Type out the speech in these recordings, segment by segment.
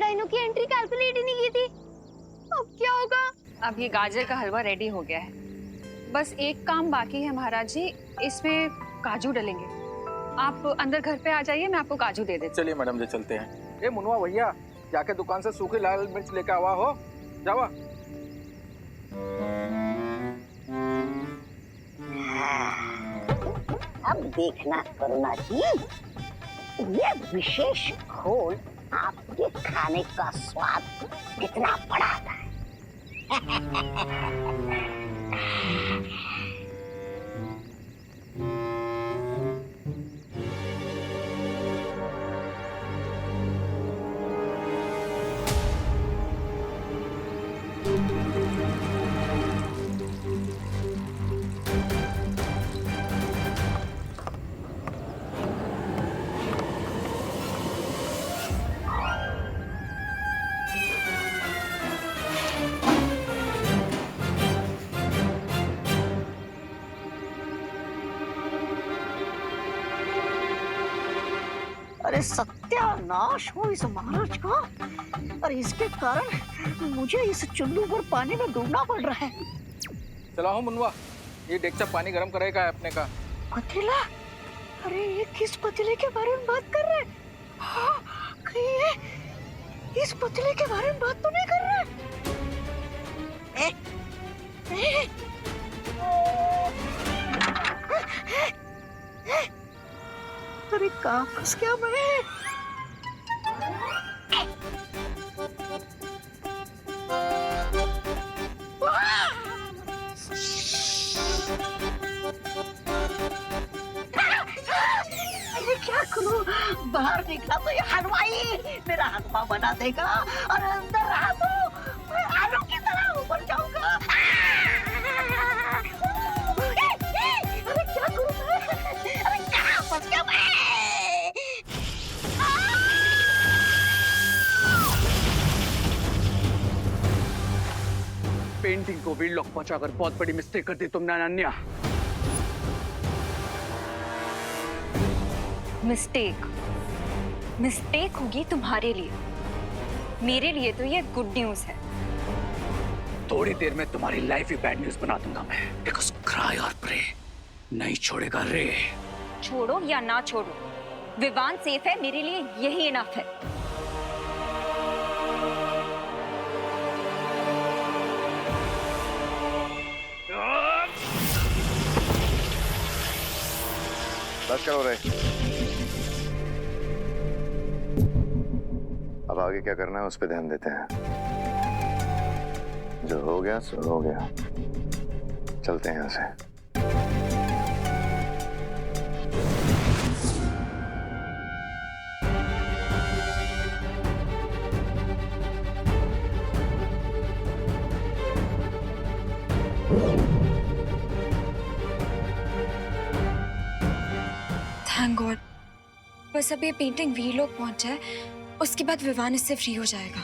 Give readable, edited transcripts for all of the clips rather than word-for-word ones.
Dyno की entry calculate ही नहीं की थी। अब क्या होगा? अब ये गाजर का हलवा रेडी हो गया है, बस एक काम बाकी है महाराज जी, इसमें काजू डलेंगे। आप अंदर घर पे आ जाइए, मैं आपको काजू दे देती। चलिए मैडम जी चलते हैं। ए मुनवा भैया, जाके दुकान से सूखी लाल मिर्च लेके आवा हो, जावा। अब देखना करुणा जी, ये विशेष घोल आपके खाने का स्वाद कितना बढ़ाता है। अरे सत्यानाश हो इस महाराज का, और इसके कारण मुझे इस चुल्लू पर पानी में डूबना पड़ रहा है। चला हो मुनवा, ये डेक्चा पानी गरम करेगा है अपने का। पतीला? अरे ये किस पतीले के बारे में बात कर रहे हैं? हाँ, कहीं ये इस पतीले के बारे में बात तो नहीं कर रहे? अरे कहाँ फंस गया मैं? अरे क्या करूं? बाहर निकला तो ये हलवाई मेरा हलवा बना देगा, और अंदर रहा तो मैं आलू की तरह ऊपर जाऊंगा। अरे क्या करूं मैं? अरे कहाँ फंस गया मैं? पेंटिंग को वीडलॉक पहुंचाकर बहुत बड़ी मिस्टेक कर दी तुमने अनन्या। मिस्टेक होगी तुम्हारे लिए, मेरे लिए तो ये गुड न्यूज है। थोड़ी देर में तुम्हारी लाइफ ही बैड न्यूज बना दूंगा मैं। बिकॉज़ क्राई और प्रे नहीं छोड़ेगा रे। छोड़ो या ना छोड़ो, विवान सेफ है, मेरे लिए यही इनफ है। बस करो रे। अब आगे क्या करना है उस पर ध्यान देते हैं। जो हो गया सो हो गया, चलते हैं यहाँ से। थैंक गॉड, बस अब ये पेंटिंग वीलोग पहुंच जाए, उसके बाद विवान इससे फ्री हो जाएगा।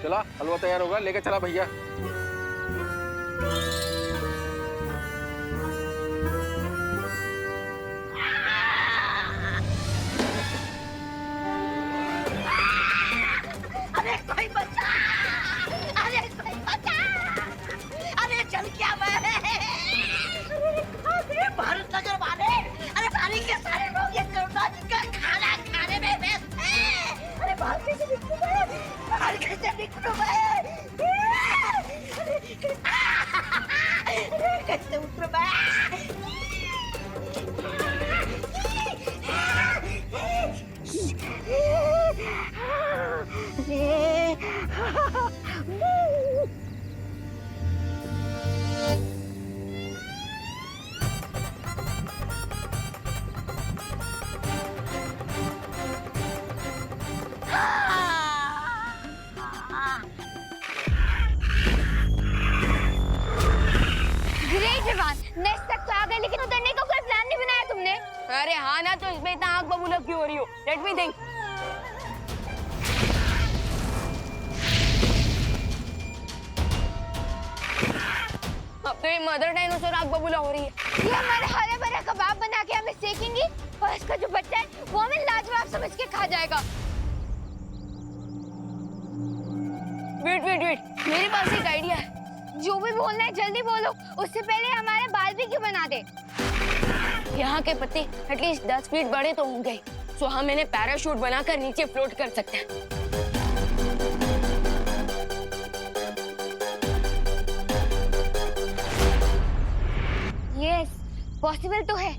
चला, हलवा तैयार होगा, लेके चला भैया। अरे कोई बचा! अरे कोई बचा! अरे चल क्या मैं? अरे भारत नगर वाले, अरे सारे के सारे लोग ये करुणा जी का खाना खाने में व्यस्त हैं। अरे बाहर कैसे निकलूं मैं? बाहर कैसे निकलूं मैं? अरे कैसे उतरूं मैं? ग्रेट विवान, नेक्स्ट तक तो आ गए, लेकिन उतरने का कोई प्लान नहीं बनाया तुमने। अरे हाँ ना, तो इसमें इतना आग बबूला क्यों हो रही हो? Let me think. हमारी मदर डायनासोर आग बबूला हो रही है। ये हमारे हरे भरे कबाब बना के हमें सेकेंगी और इसका जो बच्चा है वो हमें लाजवाब समझ के खा जाएगा। वेट वेट वेट, मेरे पास एक आइडिया है। जो भी बोलना है जल्दी बोलो, उससे पहले हमारे बारबेक्यू बना दे। यहाँ के पत्ते एटलीस्ट 10 फीट बड़े तो होंगे, सो हम इन्हें पैराशूट बनाकर नीचे फ्लोट कर सकते हैं। यस, पॉसिबल तो है।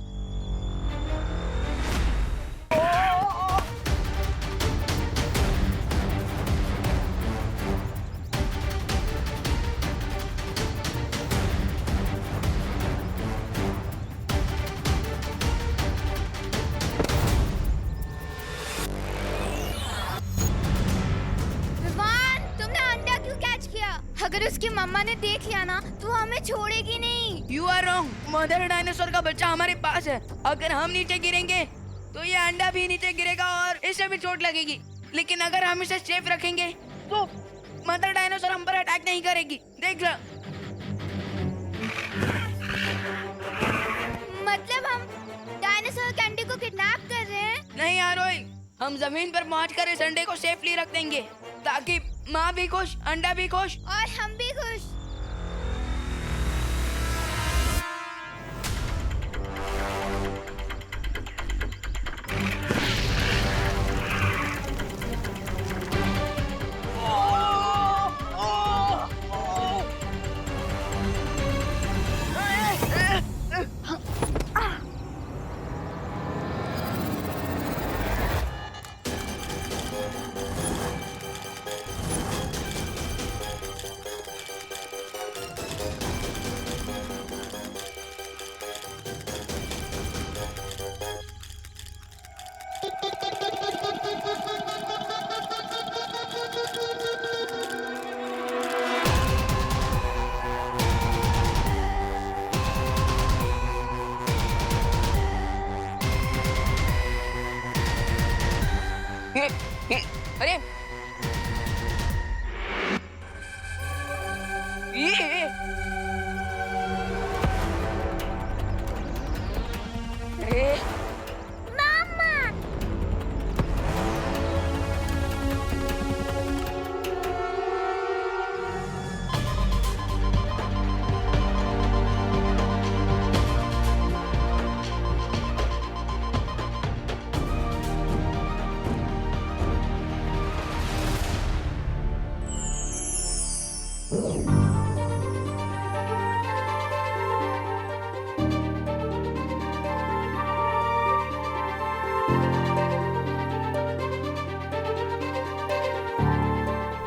अगर उसकी मम्मा ने देख लिया ना तो हमें छोड़ेगी नहीं। You are wrong, mother dinosaur का बच्चा हमारे पास है। अगर हम नीचे गिरेंगे तो ये अंडा भी नीचे गिरेगा और इसे भी चोट लगेगी। लेकिन अगर हम इसे सेफ रखेंगे तो मदर डायनासोर हम पर अटैक नहीं करेगी। देख लो। मतलब हम डायनासोर कैंडी को किडनैप कर रहे हैं? नहीं आरोही, हम जमीन पर पहुंचकर इस अंडे को सेफली रख देंगे ताकि माँ भी खुश, अंडा भी खुश और हम भी खुश। अरे ये अरे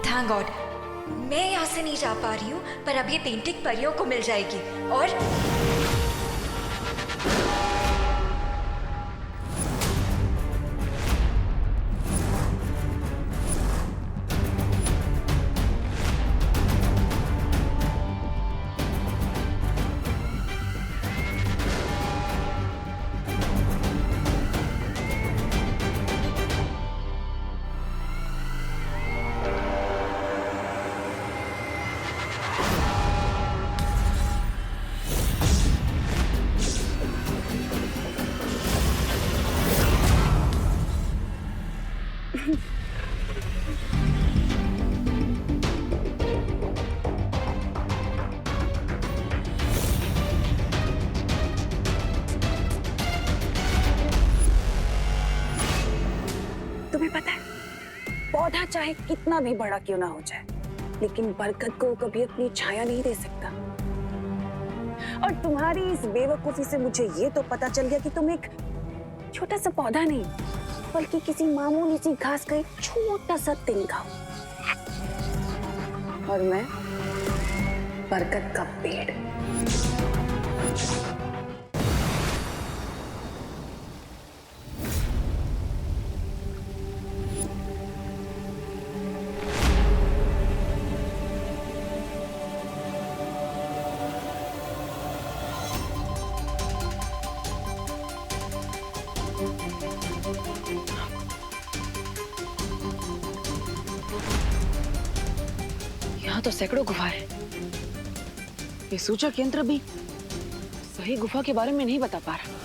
थैंक गॉड, मैं यहाँ से नहीं जा पा रही हूँ, पर अब ये पेंटिंग परियों को मिल जाएगी। और तुम्हें पता है, पौधा चाहे कितना भी बड़ा क्यों ना हो जाए, लेकिन बरगद को कभी अपनी छाया नहीं दे सकता। और तुम्हारी इस बेवकूफी से मुझे ये तो पता चल गया कि तुम एक छोटा सा पौधा नहीं, बल्कि किसी मामूली सी घास का एक छोटा सा तिनका हो। और मैं बरगद का पेड़। यहाँ तो सैकड़ों गुफा है, ये सूचक यंत्र भी सही गुफा के बारे में नहीं बता पा रहा।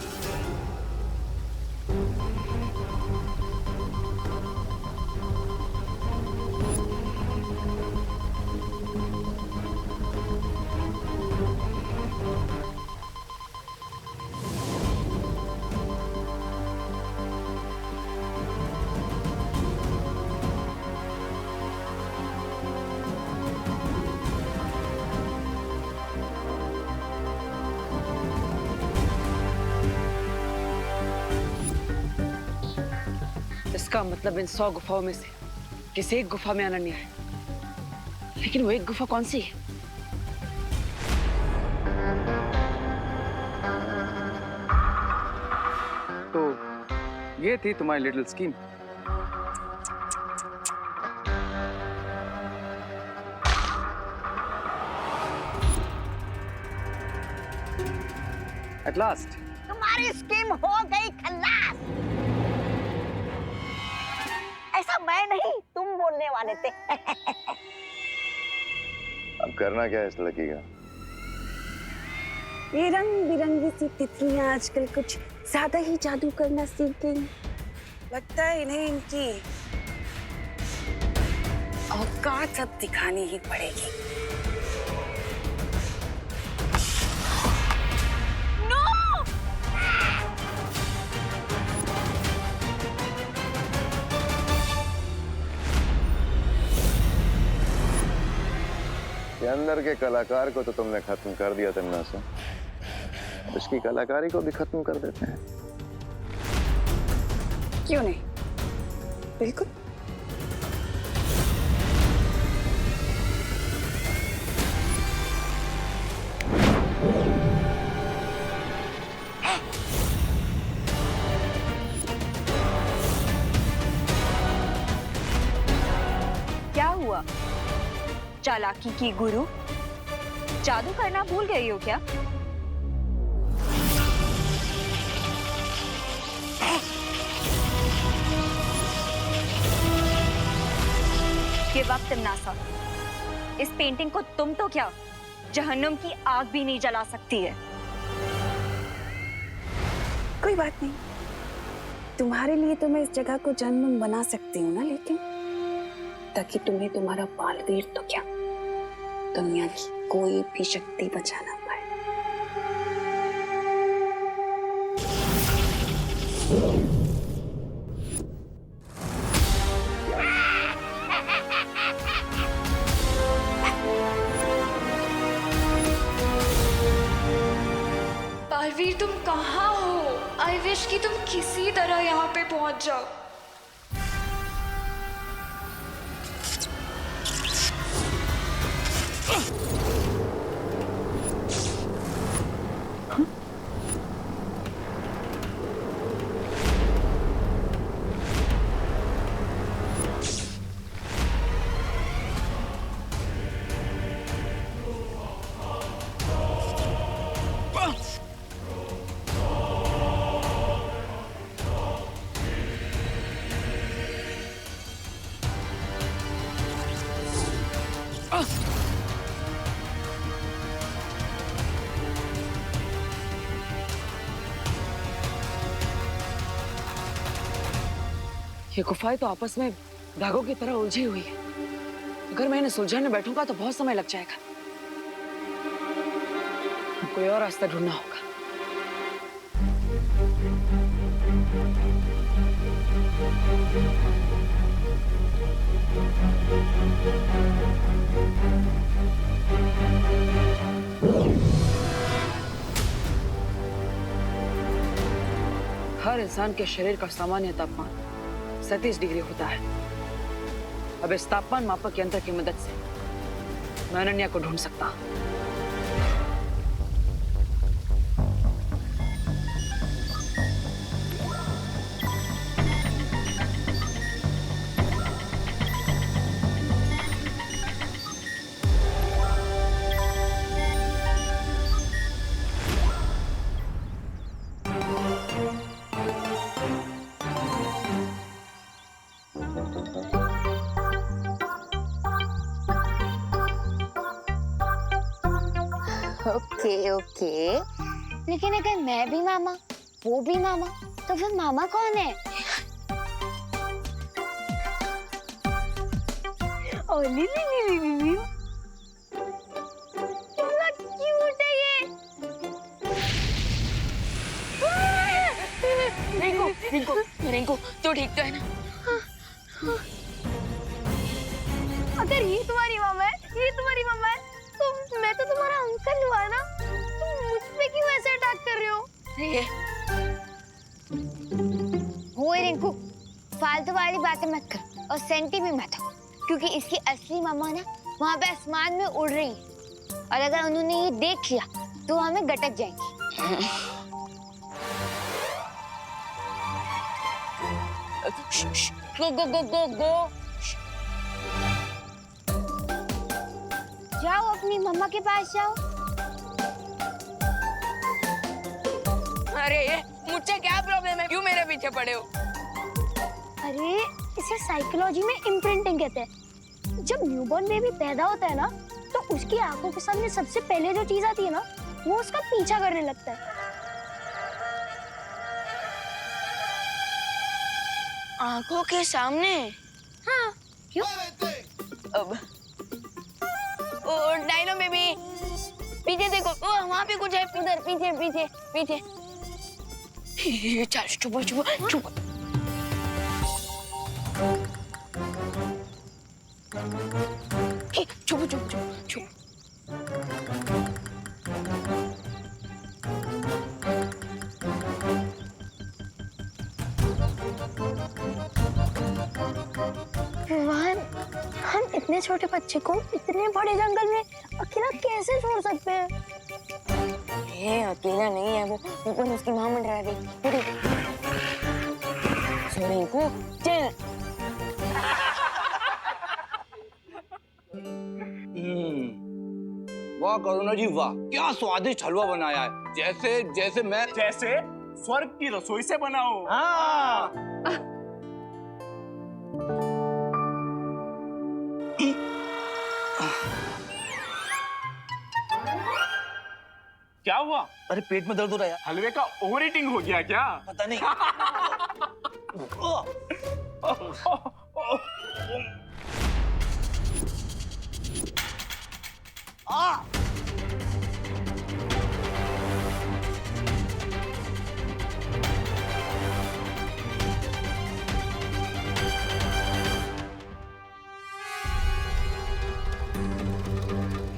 इसका मतलब इन 100 गुफाओं में से किसी एक गुफा में अनन्या है, लेकिन वो एक गुफा कौन सी है? तो ये थी तुम्हारी लिटिल स्कीम। एट लास्ट तुम्हारी स्कीम हो गई खल्लास। ऐसा मैं नहीं, तुम बोलने वाले थे। अब करना क्या है इस लड़की का? ये रंग बिरंगी सी तितलियां आजकल कुछ ज्यादा ही जादू करना सीख गई। लगता है इन्हें इनकी औकात अब दिखानी ही पड़ेगी। ये अंदर के कलाकार को तो तुमने खत्म कर दिया तन्ना से, उसकी कलाकारी को भी खत्म कर देते हैं। क्यों नहीं? बिल्कुल। क्या हुआ चालाकी की गुरु? जादू करना भूल गई हो क्या? गिव अप तन्नासा। इस पेंटिंग को तुम तो क्या जहन्नुम की आग भी नहीं जला सकती है। कोई बात नहीं, तुम्हारे लिए तो मैं इस जगह को जन्म बना सकती हूँ ना, लेकिन ताकि तुम्हें तुम्हारा बालवीर तो क्या दुनिया की कोई भी शक्ति बचा ना पाए। बालवीर तुम कहाँ हो? आई विश कि तुम किसी तरह यहाँ पे पहुंच जाओ। ये गुफाएं तो आपस में धागों की तरह उलझी हुई है। अगर मैं इन्हें सुलझाने बैठूंगा तो बहुत समय लग जाएगा। कोई और रास्ता ढूंढना होगा। हर इंसान के शरीर का सामान्य तापमान 37 डिग्री होता है। अब इस तापमान मापक यंत्र की मदद से मैं अनन्या को ढूंढ सकता हूं। ओके ओके, लेकिन अगर मैं भी मामा, वो भी मामा, तो फिर मामा कौन है? ओ ली कितना क्यूट है ये। रिंकू रिंकू रिंकू तो ठीक तो है ना? अगर ये तुम्हारी मामा है, ये तुम्हारी मामा है, तो मैं तो तुम्हारा अंकल हुआ ना। तुम मुझ पे क्यों ऐसे अटैक कर रहे हो? ओए रिंकू, फालतू वाली बातें मत कर और सेंटी भी मत हो, क्योंकि इसकी असली मामा ना वहाँ पे आसमान में उड़ रही है, और अगर उन्होंने ये देख लिया तो हमें गटक जाएंगी। गो गो गो गो गो। जाओ अपनी मम्मा के पास जाओ। अरे मुझसे क्या प्रॉब्लम है, क्यों मेरे पीछे पड़े हो? अरे इसे साइकोलॉजी में इम्प्रिंटिंग कहते हैं। जब न्यूबॉर्न बेबी पैदा होता है ना, तो उसकी आंखों के सामने सबसे पहले जो चीज आती है ना, वो उसका पीछा करने लगता है। आंखों के सामने? हाँ, क्यों? अब ओ डायनो बेबी, पीछे देखो, ओ वहाँ पे कुछ है, इधर पीछे पीछे पीछे। चल चुप चुप चुप। चुप चुप चुप चुप। विवान, हम इतने छोटे बच्चे को इतने बड़े जंगल में अकेला कैसे छोड़ सकते हैं? ये अकेला नहीं है, वो ऊपर उसकी माँ मंडरा रही। रिंकू चल। वाह करुणा जी वाह, क्या स्वादिष्ट हलवा बनाया है, जैसे जैसे मैं जैसे स्वर्ग की रसोई से बनाओ। हाँ। क्या हुआ? अरे पेट में दर्द हो रहा है यार। हलवे का ओवर ईटिंग हो गया क्या? पता नहीं।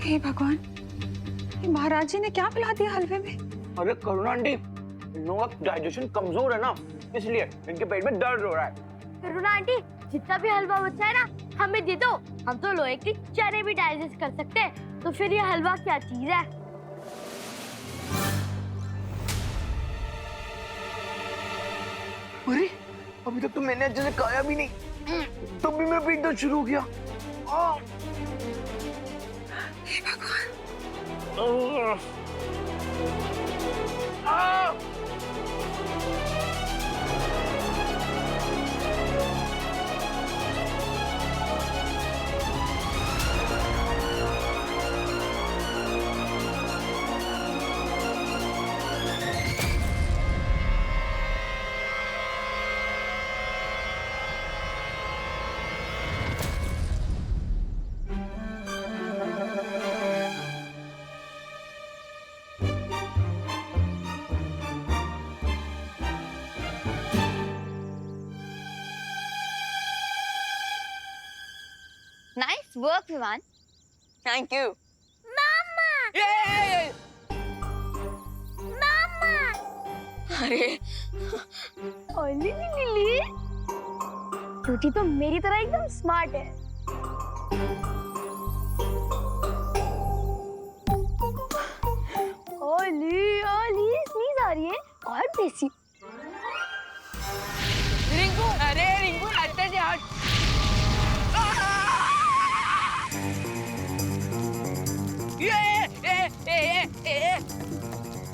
हे भगवान, ये महाराज जी ने क्या पिला दिया हलवे में? अरे करुणा आंटी, इन लोगों का डाइजेशन कमजोर है ना, इसलिए इनके पेट में दर्द हो रहा है। करुणा आंटी, जितना भी हलवा बचा है ना, हमें दे दो। हम तो लोहे की चने भी डाइजेस्ट कर सकते हैं, तो फिर ये हलवा क्या चीज है? अरे अभी तक तो मैंने अच्छे से खाया भी नहीं, तब भी मेरा पेट दर्द शुरू हो गया। हे भगवान, nice work Vivaan. Thank you. अरे ओली लिली, टूटी तो मेरी तरह एकदम स्मार्ट है। ओली ओली स्नीज आ रही है, गॉड ब्लेस यू। रिंकू, अरे रिंकू रास्ते से हट।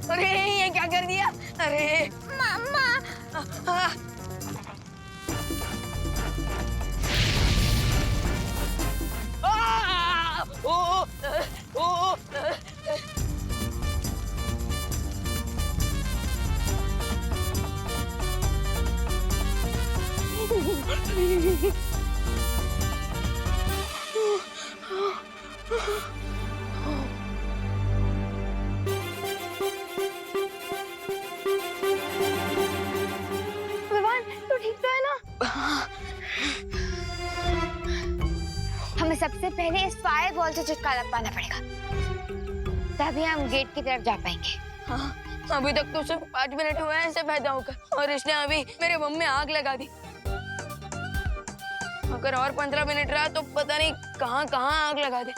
अरे ये क्या कर दिया? अरे मम्मा, हमें सबसे पहले इस फायर वॉल से छुटकारा पाना पड़ेगा, तभी हम गेट की तरफ जा पाएंगे। हाँ, अभी तक तो सिर्फ 5 मिनट हुए हैं इसे पैदा होकर, और इसने अभी मेरे बम में आग लगा दी। अगर और 15 मिनट रहा तो पता नहीं कहाँ कहाँ आग लगा दे।